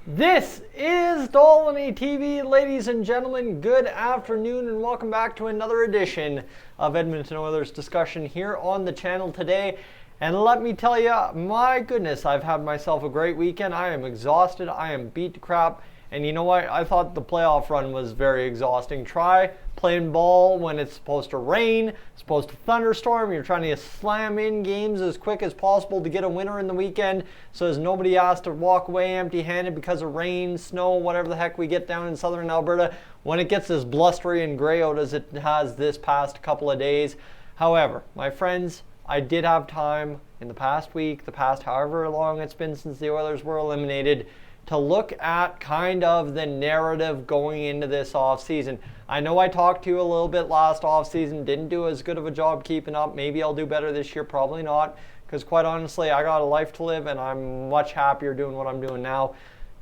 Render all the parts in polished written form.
This is Dolany TV, ladies and gentlemen. Good afternoon and welcome back to another edition of Edmonton Oilers discussion here on the channel today. And let me tell you, my goodness, I've had myself a great weekend. I am exhausted. I am beat to crap. And you know what? I thought the playoff run was very exhausting. Try playing ball when it's supposed to rain, supposed to thunderstorm. You're trying to slam in games as quick as possible to get a winner in the weekend so as nobody has to walk away empty-handed because of rain, snow, whatever the heck we get down in southern Alberta when it gets as blustery and gray out as it has this past couple of days. However, my friends, I did have time in the past week, the past however long it's been since the Oilers were eliminated, to look at kind of the narrative going into this offseason. I know I talked to you a little bit last offseason, didn't do as good of a job keeping up. Maybe I'll do better this year, probably not, because quite honestly, I got a life to live and I'm much happier doing what I'm doing now.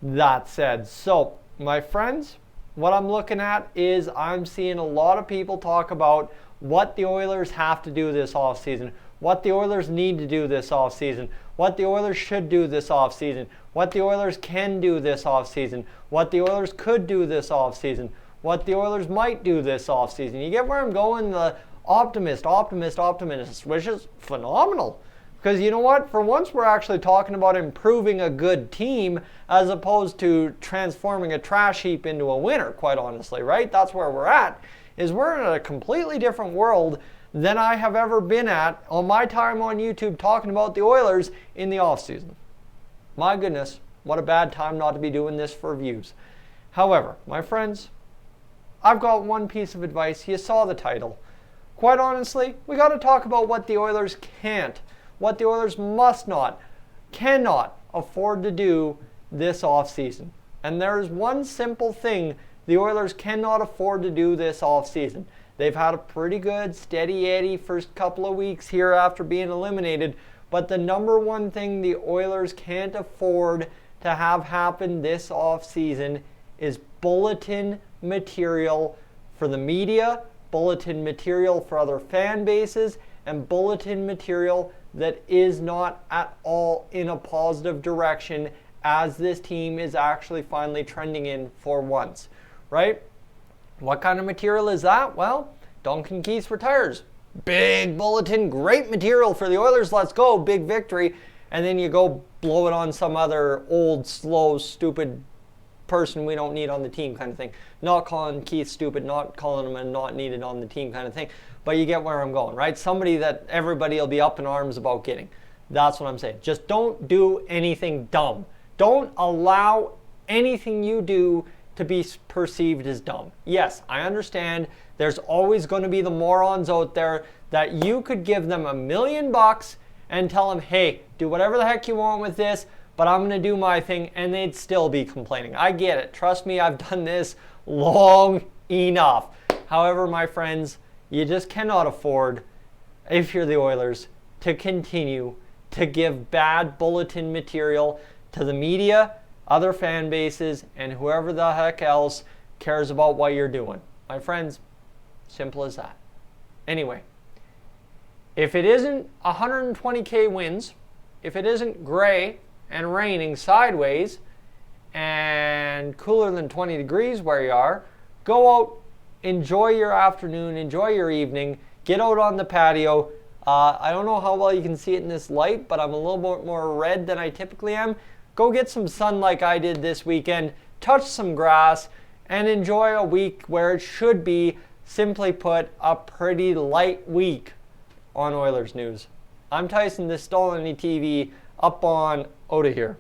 That said, so my friends, what I'm looking at is I'm seeing a lot of people talk about what the Oilers have to do this offseason, what the Oilers need to do this offseason, what the Oilers should do this offseason, what the Oilers can do this offseason, what the Oilers could do this offseason, what the Oilers might do this offseason. You get where I'm going? The optimist, which is phenomenal. Because you know what? For once, we're actually talking about improving a good team as opposed to transforming a trash heap into a winner, quite honestly, right? That's where we're at, is we're in a completely different world than I have ever been at on my time on YouTube talking about the Oilers in the offseason. My goodness, what a bad time not to be doing this for views. However, my friends, I've got one piece of advice. You saw the title. Quite honestly, we got to talk about what the Oilers can't, what the Oilers must not, cannot afford to do this offseason. And there's one simple thing the Oilers cannot afford to do this offseason. They've had a pretty good, steady Eddie first couple of weeks here after being eliminated. But the number one thing the Oilers can't afford to have happen this offseason is bulletin material for the media, bulletin material for other fan bases, and bulletin material that is not at all in a positive direction as this team is actually finally trending in for once, right? What kind of material is that? Well, Duncan Keith retires. Big bulletin, great material for the Oilers, let's go, big victory. And then you go blow it on some other old, slow, stupid person we don't need on the team kind of thing. Not calling Keith stupid, not calling him a not needed on the team kind of thing. But you get where I'm going, right? Somebody that everybody will be up in arms about getting. That's what I'm saying. Just don't do anything dumb. Don't allow anything you do to be perceived as dumb. Yes, I understand there's always going to be the morons out there that you could give them $1 million and tell them, hey, do whatever the heck you want with this, but I'm going to do my thing, and they'd still be complaining. I get it. Trust me, I've done this long enough. However, my friends, you just cannot afford, if you're the Oilers, to continue to give bad bulletin material to the media, other fan bases, and whoever the heck else cares about what you're doing. My friends, simple as that. Anyway, if it isn't 120K wins, if it isn't gray and raining sideways and cooler than 20 degrees where you are, go out, enjoy your afternoon, enjoy your evening, get out on the patio. I don't know how well you can see it in this light, but I'm a little bit more red than I typically am. Go get some sun like I did this weekend, touch some grass, and enjoy a week where it should be, simply put, a pretty light week on Oilers news. I'm Tyson, this is Dolany TV, up on Outta Here.